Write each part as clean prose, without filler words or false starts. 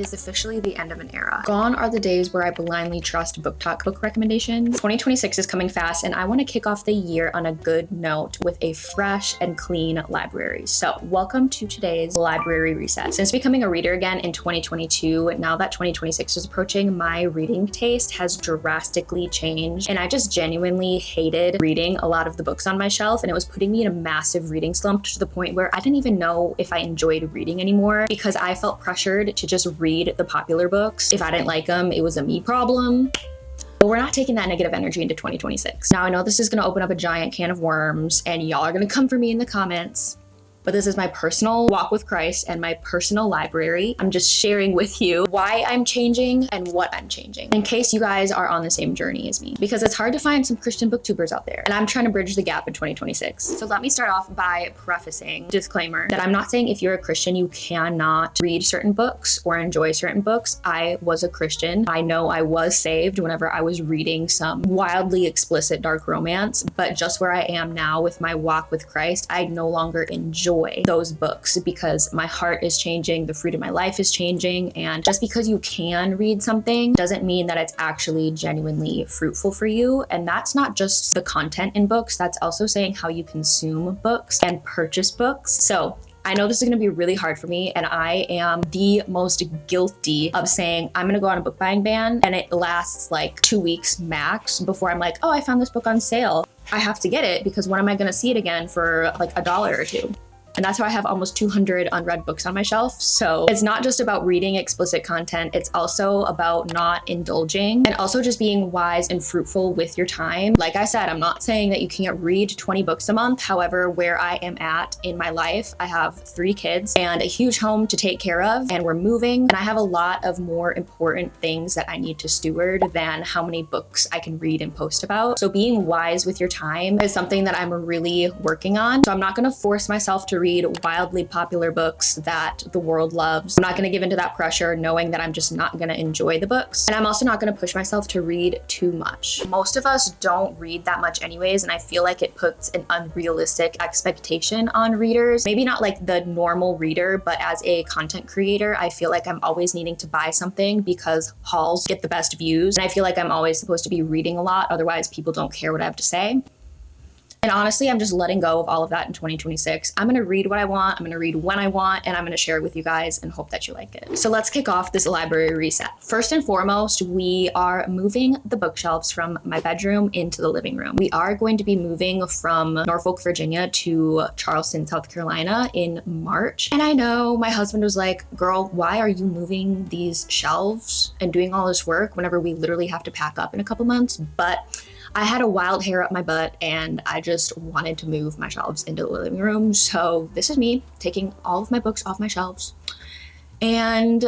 is officially the end of an era. Gone are the days where I blindly trust Booktok book recommendations. 2026 is coming fast, and I want to kick off the year on a good note with a fresh and clean library. So welcome to today's library reset. Since becoming a reader again in 2022, now that 2026 is approaching, my reading taste has drastically changed, and I just genuinely hated reading a lot of the books on my shelf, and it was putting me in a massive reading slump to the point where I didn't even know if I enjoyed reading anymore because I felt pressured to just read the popular books. If I didn't like them, it was a me problem. But we're not taking that negative energy into 2026. Now, I know this is going to open up a giant can of worms, and y'all are going to come for me in the comments. But this is my personal walk with Christ and my personal library. I'm just sharing with you why I'm changing and what I'm changing, in case you guys are on the same journey as me, because it's hard to find some Christian booktubers out there, and I'm trying to bridge the gap in 2026. So let me start off by prefacing, disclaimer, that I'm not saying if you're a Christian, you cannot read certain books or enjoy certain books. I was a Christian. I know I was saved whenever I was reading some wildly explicit dark romance, but just where I am now with my walk with Christ, I no longer enjoy those books because my heart is changing, the fruit of my life is changing, and just because you can read something doesn't mean that it's actually genuinely fruitful for you. And that's not just the content in books, that's also saying how you consume books and purchase books. So I know this is going to be really hard for me, and I am the most guilty of saying I'm going to go on a book buying ban, and it lasts like 2 weeks max before I'm like, oh, I found this book on sale. I have to get it because when am I going to see it again for like $1 or $2? And that's how I have almost 200 unread books on my shelf. So it's not just about reading explicit content, it's also about not indulging and also just being wise and fruitful with your time. Like I said, I'm not saying that you can't read 20 books a month. However, where I am at in my life, I have 3 kids and a huge home to take care of, and we're moving, and I have a lot of more important things that I need to steward than how many books I can read and post about. So being wise with your time is something that I'm really working on. So I'm not going to force myself to read wildly popular books that the world loves. I'm not going to give into that pressure knowing that I'm just not going to enjoy the books. And I'm also not going to push myself to read too much. Most of us don't read that much anyways, and I feel like it puts an unrealistic expectation on readers. Maybe not like the normal reader, but as a content creator, I feel like I'm always needing to buy something because hauls get the best views. And I feel like I'm always supposed to be reading a lot, otherwise people don't care what I have to say. And honestly, I'm just letting go of all of that in 2026. I'm going to read what I want, I'm going to read when I want, and I'm going to share it with you guys and hope that you like it. So let's kick off this library reset. First and foremost, we are moving the bookshelves from my bedroom into the living room. We are going to be moving from Norfolk, Virginia to Charleston, South Carolina in March. And I know my husband was like, girl, why are you moving these shelves and doing all this work whenever we literally have to pack up in a couple months? But I had a wild hair up my butt and I just wanted to move my shelves into the living room. So this is me taking all of my books off my shelves and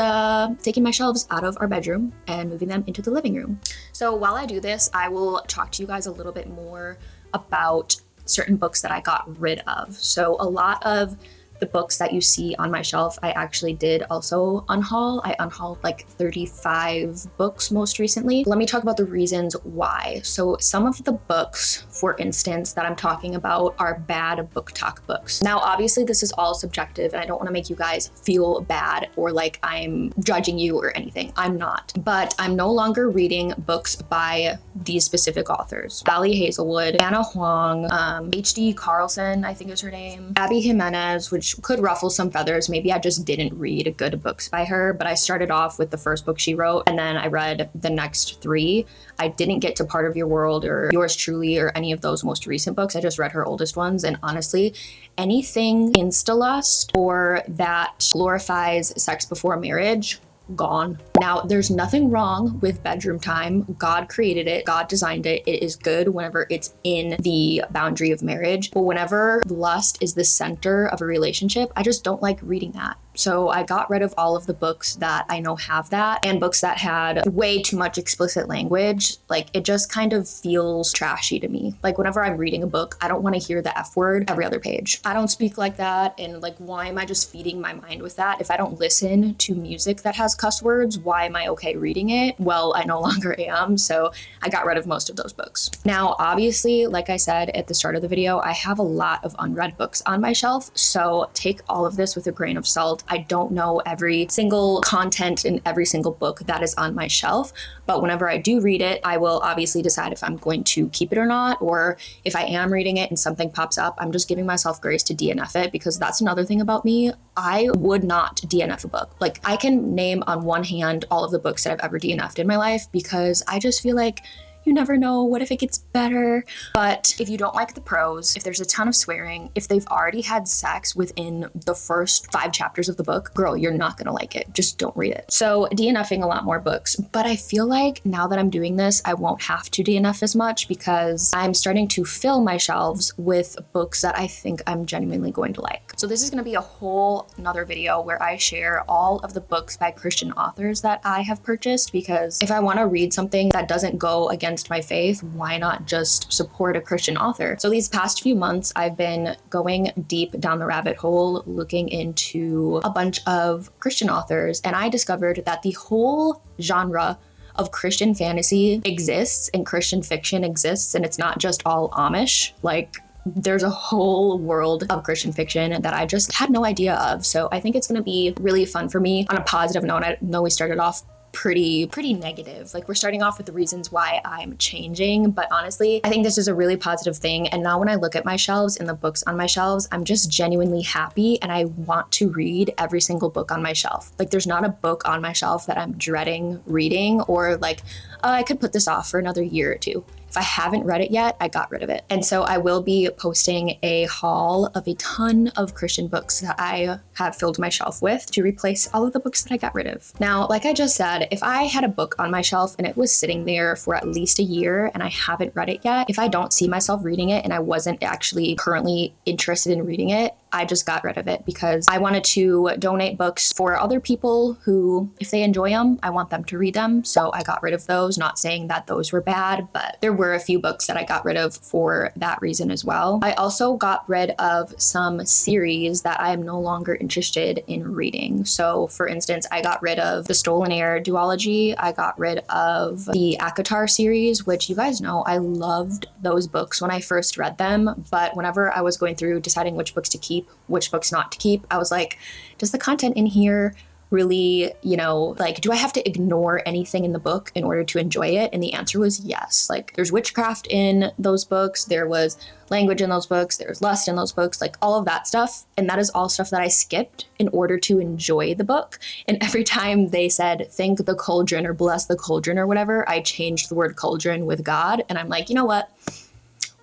taking my shelves out of our bedroom and moving them into the living room. So while I do this, I will talk to you guys a little bit more about certain books that I got rid of. So a lot of the books that you see on my shelf, I actually did also unhaul. I unhauled like 35 books most recently. Let me talk about the reasons why. So some of the books, for instance, that I'm talking about are bad Booktok books. Now, obviously this is all subjective and I don't want to make you guys feel bad or like I'm judging you or anything. I'm not. But I'm no longer reading books by these specific authors. Sally Hazelwood, Anna Huang, H.D. Carlson, I think is her name, Abby Jimenez, which could ruffle some feathers. Maybe I just didn't read good books by her, but I started off with the first book she wrote and then I read the next 3. I didn't get to Part of Your World or Yours Truly or any of those most recent books. I just read her oldest ones, and honestly, anything insta-lust or that glorifies sex before marriage, gone. Now, there's nothing wrong with bedroom time. God created it. God designed it. It is good whenever it's in the boundary of marriage. But whenever lust is the center of a relationship, I just don't like reading that. So I got rid of all of the books that I know have that, and books that had way too much explicit language. Like, it just kind of feels trashy to me. Like, whenever I'm reading a book, I don't want to hear the F word every other page. I don't speak like that, and like, why am I just feeding my mind with that? If I don't listen to music that has cuss words, why am I okay reading it? Well, I no longer am, so I got rid of most of those books. Now, obviously, like I said at the start of the video, I have a lot of unread books on my shelf, so take all of this with a grain of salt. I don't know every single content in every single book that is on my shelf, but whenever I do read it, I will obviously decide if I'm going to keep it or not, or if I am reading it and something pops up, I'm just giving myself grace to DNF it, because that's another thing about me. I would not DNF a book. Like, I can name on one hand all of the books that I've ever DNF'd in my life, because I just feel like you never know, what if it gets better? But if you don't like the prose, if there's a ton of swearing, if they've already had sex within the first 5 chapters of the book, girl, you're not gonna like it. Just don't read it. So DNFing a lot more books, but I feel like now that I'm doing this, I won't have to DNF as much, because I'm starting to fill my shelves with books that I think I'm genuinely going to like. So this is gonna be a whole nother video where I share all of the books by Christian authors that I have purchased, because if I wanna read something that doesn't go against my faith, why not just support a Christian author? So these past few months, I've been going deep down the rabbit hole, looking into a bunch of Christian authors, and I discovered that the whole genre of Christian fantasy exists and Christian fiction exists, and it's not just all Amish. Like, there's a whole world of Christian fiction that I just had no idea of. So I think it's going to be really fun for me. On a positive note, I know we started off pretty negative. Like, we're starting off with the reasons why I'm changing, but honestly, I think this is a really positive thing. And now when I look at my shelves and the books on my shelves, I'm just genuinely happy, and I want to read every single book on my shelf. Like, there's not a book on my shelf that I'm dreading reading, or like, oh, I could put this off for another year or two. If I haven't read it yet, I got rid of it. And so I will be posting a haul of a ton of Christian books that I have filled my shelf with to replace all of the books that I got rid of. Now, like I just said, if I had a book on my shelf and it was sitting there for at least a year and I haven't read it yet, if I don't see myself reading it and I wasn't actually currently interested in reading it, I just got rid of it, because I wanted to donate books for other people who, if they enjoy them, I want them to read them. So I got rid of those, not saying that those were bad, but there were a few books that I got rid of for that reason as well. I also got rid of some series that I am no longer interested in reading. So for instance, I got rid of the Stolen Heir duology. I got rid of the Akatar series, which you guys know I loved those books when I first read them. But whenever I was going through deciding which books to keep, which books not to keep, I was like, does the content in here really, like, do I have to ignore anything in the book in order to enjoy it? And the answer was yes. Like, there's witchcraft in those books, there was language in those books, there's lust in those books, like all of that stuff. And that is all stuff that I skipped in order to enjoy the book. And every time they said, thank the cauldron or bless the cauldron or whatever, I changed the word cauldron with God. And I'm like, you know what?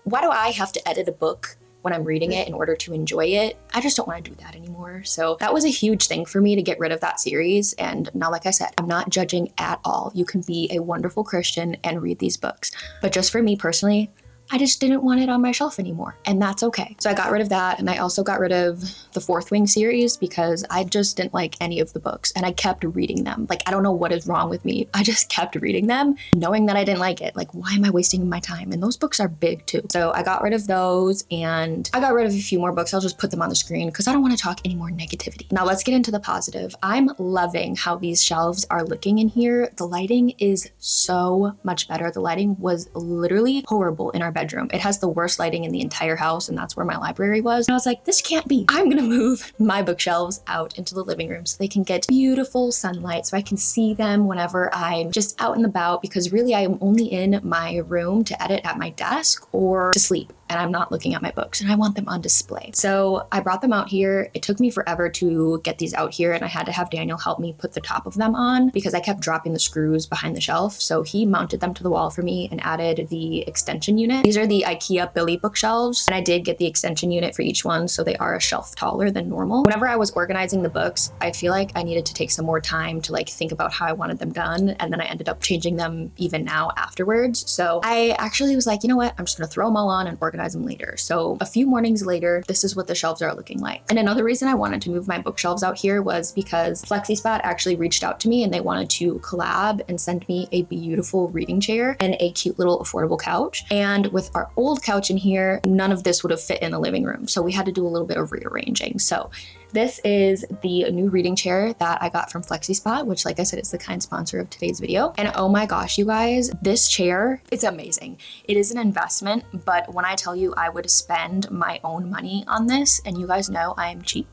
Why do I have to edit a book when I'm reading it in order to enjoy it? I just don't want to do that anymore. So that was a huge thing for me to get rid of that series. And now, like I said, I'm not judging at all. You can be a wonderful Christian and read these books. But just for me personally, I just didn't want it on my shelf anymore, and that's okay. So I got rid of that, and I also got rid of the Fourth Wing series because I just didn't like any of the books, and I kept reading them. Like, I don't know what is wrong with me. I just kept reading them, knowing that I didn't like it. Like, why am I wasting my time? And those books are big too. So I got rid of those, and I got rid of a few more books. I'll just put them on the screen because I don't want to talk any more negativity. Now let's get into the positive. I'm loving how these shelves are looking in here. The lighting is so much better. The lighting was literally horrible in our bedroom. It has the worst lighting in the entire house, and that's where my library was. And I was like, this can't be. I'm gonna move my bookshelves out into the living room so they can get beautiful sunlight, so I can see them whenever I'm just out and about, because really I am only in my room to edit at my desk or to sleep, and I'm not looking at my books, and I want them on display. So I brought them out here. It took me forever to get these out here, and I had to have Daniel help me put the top of them on because I kept dropping the screws behind the shelf. So he mounted them to the wall for me and added the extension unit. These are the IKEA Billy bookshelves, and I did get the extension unit for each one, so they are a shelf taller than normal. Whenever I was organizing the books, I feel like I needed to take some more time to like think about how I wanted them done, and then I ended up changing them even now afterwards. So I actually was like, you know what, I'm just gonna throw them all on and organize them later. So a few mornings later, this is what the shelves are looking like. And another reason I wanted to move my bookshelves out here was because FlexiSpot actually reached out to me, and they wanted to collab and send me a beautiful reading chair and a cute little affordable couch. And with our old couch in here, none of this would have fit in the living room. So we had to do a little bit of rearranging. So this is the new reading chair that I got from FlexiSpot, which, like I said, is the kind sponsor of today's video. And oh my gosh, you guys, this chair, it's amazing. It is an investment, but when I tell you I would spend my own money on this, and you guys know I am cheap,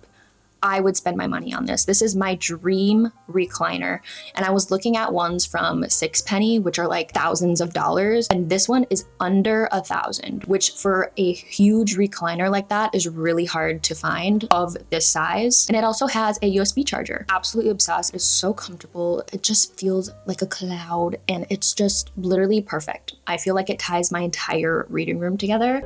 I would spend my money on this. This is my dream recliner. And I was looking at ones from Sixpenny, which are like thousands of dollars. And this one is under $1,000, which for a huge recliner like that is really hard to find of this size. And it also has a USB charger. Absolutely obsessed. It's so comfortable. It just feels like a cloud and it's just literally perfect. I feel like it ties my entire reading room together.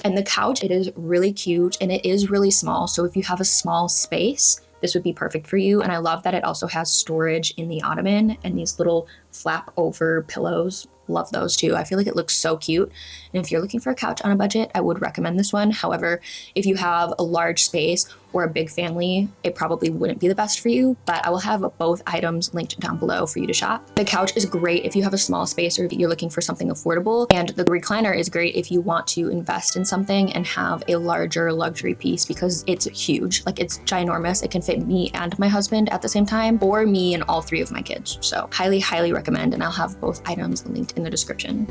And the couch, it is really cute and it is really small. So if you have a small space, this would be perfect for you. And I love that it also has storage in the ottoman and these little flap over pillows. Love those too. I feel like it looks so cute. And if you're looking for a couch on a budget, I would recommend this one. However, if you have a large space or a big family, it probably wouldn't be the best for you, but I will have both items linked down below for you to shop. The couch is great if you have a small space or if you're looking for something affordable. And the recliner is great if you want to invest in something and have a larger luxury piece because it's huge. Like it's ginormous. It can fit me and my husband at the same time or me and all 3 of my kids. So highly, highly recommend. And I'll have both items linked in the description.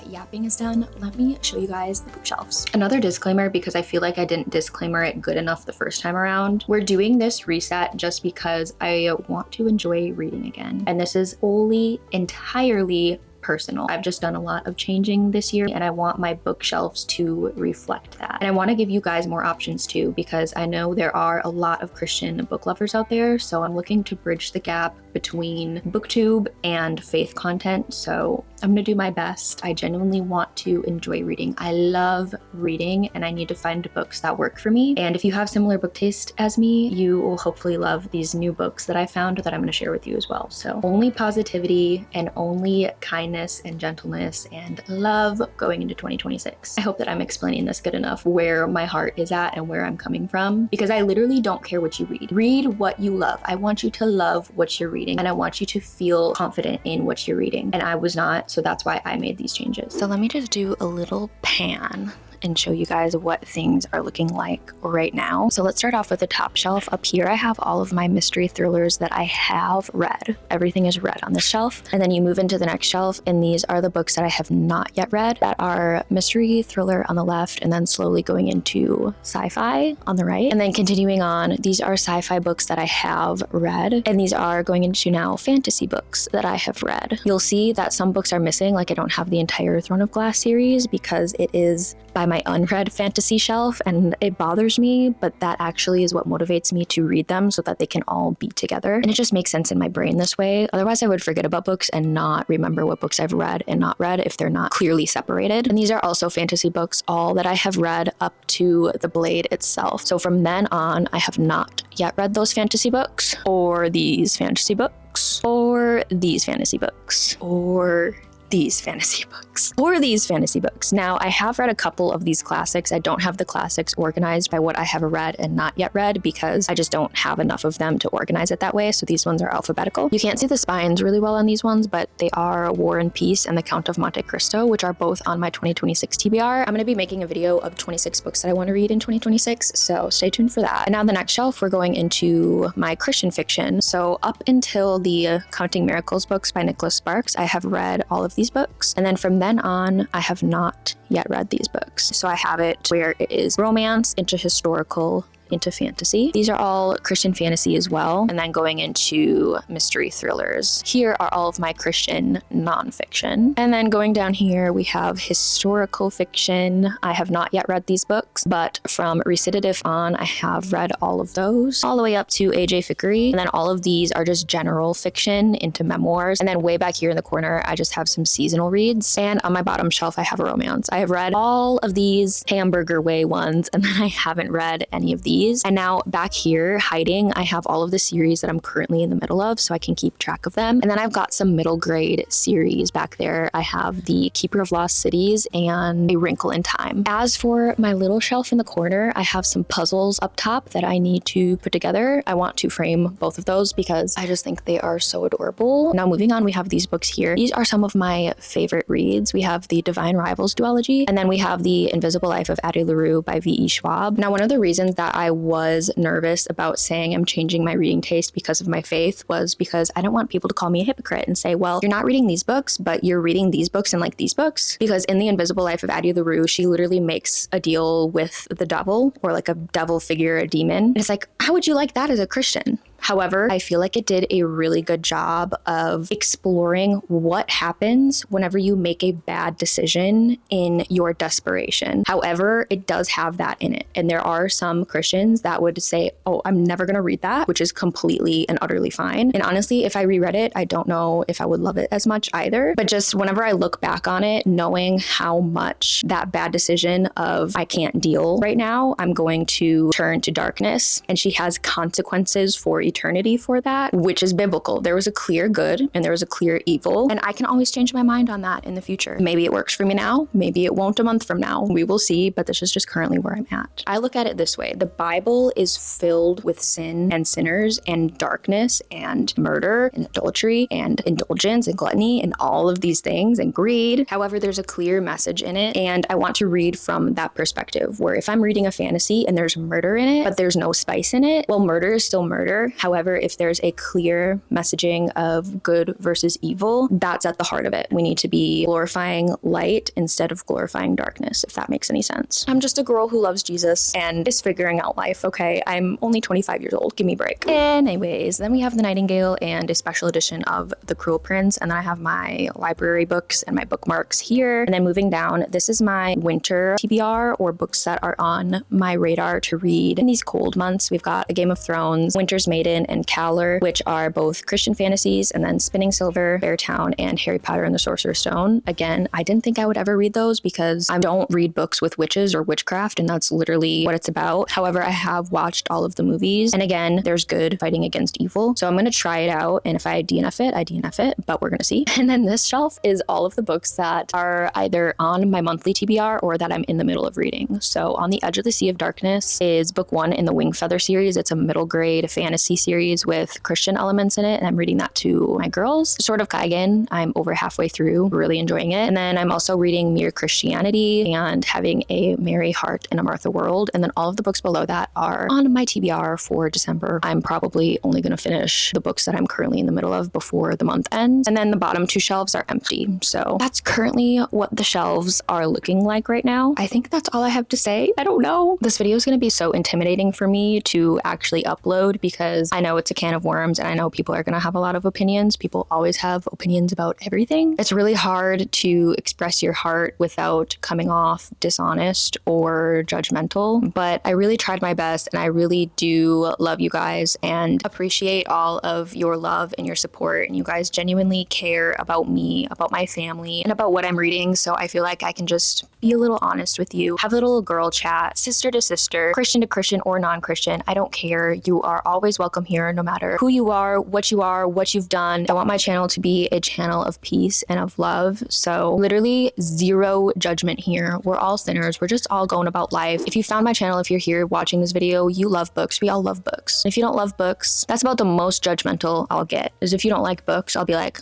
Yapping is done, let me show you guys the bookshelves. Another disclaimer, because I feel like I didn't disclaimer it good enough the first time around. We're doing this reset just because I want to enjoy reading again. And this is wholly, entirely personal. I've just done a lot of changing this year and I want my bookshelves to reflect that. And I want to give you guys more options too, because I know there are a lot of Christian book lovers out there. So I'm looking to bridge the gap between booktube and faith content. So I'm gonna do my best. I genuinely want to enjoy reading. I love reading and I need to find books that work for me. And if you have similar book taste as me, you will hopefully love these new books that I found that I'm gonna share with you as well. So only positivity and only kindness and gentleness and love going into 2026. I hope that I'm explaining this good enough where my heart is at and where I'm coming from, because I literally don't care what you read. Read what you love. I want you to love what you're reading and I want you to feel confident in what you're reading. And I was not, so that's why I made these changes. So let me just do a little pan and show you guys what things are looking like right now. So let's start off with the top shelf. Up here, I have all of my mystery thrillers that I have read. Everything is read on this shelf. And then you move into the next shelf, and these are the books that I have not yet read that are mystery thriller on the left, and then slowly going into sci-fi on the right. And then continuing on, these are sci-fi books that I have read, and these are going into now fantasy books that I have read. You'll see that some books are missing, like I don't have the entire Throne of Glass series because it is by my unread fantasy shelf and it bothers me, but that actually is what motivates me to read them so that they can all be together. And it just makes sense in my brain this way. Otherwise, I would forget about books and not remember what books I've read and not read if they're not clearly separated. And these are also fantasy books, all that I have read up to The Blade itself. So from then on, I have not yet read those fantasy books or these fantasy books or these fantasy books or these fantasy books or these fantasy books. Now, I have read a couple of these classics. I don't have the classics organized by what I have read and not yet read because I just don't have enough of them to organize it that way. So these ones are alphabetical. You can't see the spines really well on these ones, but they are War and Peace and The Count of Monte Cristo, which are both on my 2026 TBR. I'm going to be making a video of 26 books that I want to read in 2026, so stay tuned for that. And now the next shelf, we're going into my Christian fiction. So up until the Counting Miracles books by Nicholas Sparks, I have read all of these books. And then from then on, I have not yet read these books. So I have it where it is romance into historical into fantasy. These are all Christian fantasy as well. And then going into mystery thrillers. Here are all of my Christian nonfiction. And then going down here, we have historical fiction. I have not yet read these books, but from Recitative on, I have read all of those, all the way up to A.J. Fickery. And then all of these are just general fiction into memoirs. And then way back here in the corner, I just have some seasonal reads. And on my bottom shelf, I have a romance. I have read all of these Hamburger Way ones, and then I haven't read any of these. these. And now back here hiding, I have all of the series that I'm currently in the middle of so I can keep track of them. And then I've got some middle grade series back there. I have the Keeper of Lost Cities and A Wrinkle in Time. As for my little shelf in the corner, I have some puzzles up top that I need to put together. I want to frame both of those because I just think they are so adorable. Now moving on, we have these books here. These are some of my favorite reads. We have the Divine Rivals duology, and then we have the Invisible Life of Addie LaRue by V.E. Schwab. Now, one of the reasons that I was nervous about saying I'm changing my reading taste because of my faith was because I don't want people to call me a hypocrite and say, well, you're not reading these books, but you're reading these books and like these books. Because in the Invisible Life of Addie LaRue, she literally makes a deal with the devil, or like a devil figure, a demon. And it's like, how would you like that as a Christian? However, I feel like it did a really good job of exploring what happens whenever you make a bad decision in your desperation. However, it does have that in it. And there are some Christians that would say, oh, I'm never going to read that, which is completely and utterly fine. And honestly, if I reread it, I don't know if I would love it as much either. But just whenever I look back on it, knowing how much that bad decision of I can't deal right now, I'm going to turn to darkness, and she has consequences for eternity for that, which is biblical. There was a clear good and there was a clear evil, and I can always change my mind on that in the future. Maybe it works for me now, maybe it won't a month from now. We will see, but this is just currently where I'm at. I look at it this way. The Bible is filled with sin and sinners and darkness and murder and adultery and indulgence and gluttony and all of these things and greed. However, there's a clear message in it, and I want to read from that perspective, where if I'm reading a fantasy and there's murder in it, but there's no spice in it, well, murder is still murder. However, if there's a clear messaging of good versus evil, that's at the heart of it. We need to be glorifying light instead of glorifying darkness, if that makes any sense. I'm just a girl who loves Jesus and is figuring out life, okay? I'm only 25 years old. Give me a break. Anyways, then we have The Nightingale and a special edition of The Cruel Prince, and then I have my library books and my bookmarks here. And then moving down, this is my winter TBR, or books that are on my radar to read in these cold months. We've got A Game of Thrones, Winter's Maiden, and Cowler, which are both Christian fantasies, and then Spinning Silver, Beartown, and Harry Potter and the Sorcerer's Stone. Again, I didn't think I would ever read those because I don't read books with witches or witchcraft, and that's literally what it's about. However, I have watched all of the movies, and again, there's good fighting against evil. So I'm going to try it out, and if I DNF it, I DNF it, but we're going to see. And then this shelf is all of the books that are either on my monthly TBR or that I'm in the middle of reading. So On the Edge of the Sea of Darkness is book 1 in the Wingfeather series. It's a middle grade fantasy series with Christian elements in it, and I'm reading that to my girls. Sword of Kaigen, I'm over halfway through, really enjoying it. And then I'm also reading Mere Christianity and having a Mary Heart in a Martha World. And then all of the books below that are on my TBR for December. I'm probably only going to finish the books that I'm currently in the middle of before the month ends. And then the bottom 2 shelves are empty. So that's currently what the shelves are looking like right now. I think that's all I have to say. I don't know. This video is going to be so intimidating for me to actually upload because I know it's a can of worms, and I know people are going to have a lot of opinions. People always have opinions about everything. It's really hard to express your heart without coming off dishonest or judgmental, but I really tried my best, and I really do love you guys and appreciate all of your love and your support, and you guys genuinely care about me, about my family, and about what I'm reading. So I feel like I can just be a little honest with you, have a little girl chat, sister to sister, Christian to Christian or non-Christian. I don't care. You are always welcome here, no matter who you are, what you've done. I want my channel to be a channel of peace and of love. So literally zero judgment here. We're all sinners. We're just all going about life. If you found my channel, if you're here watching this video, you love books. We all love books. If you don't love books, that's about the most judgmental I'll get, is if you don't like books, I'll be like,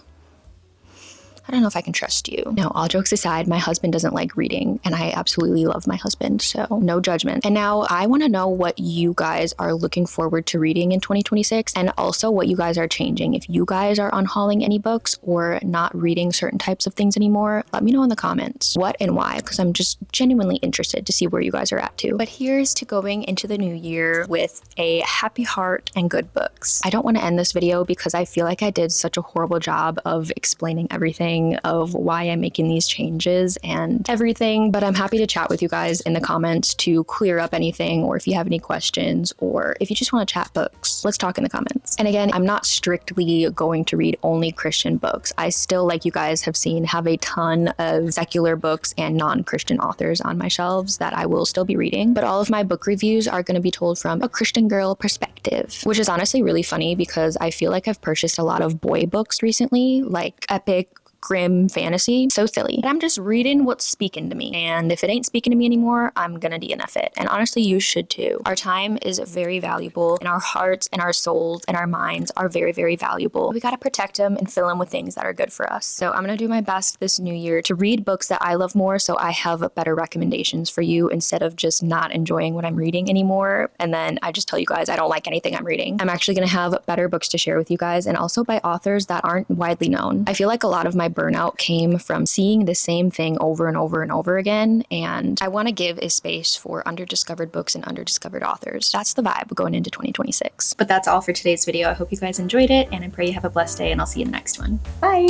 I don't know if I can trust you. No, all jokes aside, my husband doesn't like reading, and I absolutely love my husband, so no judgment. And now I want to know what you guys are looking forward to reading in 2026, and also what you guys are changing. If you guys are unhauling any books or not reading certain types of things anymore, let me know in the comments what and why, because I'm just genuinely interested to see where you guys are at too. But here's to going into the new year with a happy heart and good books. I don't want to end this video because I feel like I did such a horrible job of explaining everything beginning of why I'm making these changes and everything, but I'm happy to chat with you guys in the comments to clear up anything, or if you have any questions, or if you just want to chat books, let's talk in the comments. And again, I'm not strictly going to read only Christian books. I still, like you guys have seen, have a ton of secular books and non-Christian authors on my shelves that I will still be reading, but all of my book reviews are going to be told from a Christian girl perspective, which is honestly really funny because I feel like I've purchased a lot of boy books recently, like epic, grim fantasy. So silly. But I'm just reading what's speaking to me. And if it ain't speaking to me anymore, I'm gonna DNF it. And honestly, you should too. Our time is very valuable, and our hearts and our souls and our minds are very, very valuable. We gotta protect them and fill them with things that are good for us. So I'm gonna do my best this new year to read books that I love more, so I have better recommendations for you instead of just not enjoying what I'm reading anymore. And then I just tell you guys I don't like anything I'm reading. I'm actually gonna have better books to share with you guys, and also by authors that aren't widely known. I feel like a lot of my burnout came from seeing the same thing over and over and over again, and I want to give a space for underdiscovered books and underdiscovered authors. That's the vibe going into 2026. But that's all for today's video. I hope you guys enjoyed it, and I pray you have a blessed day, and I'll see you in the next one. Bye!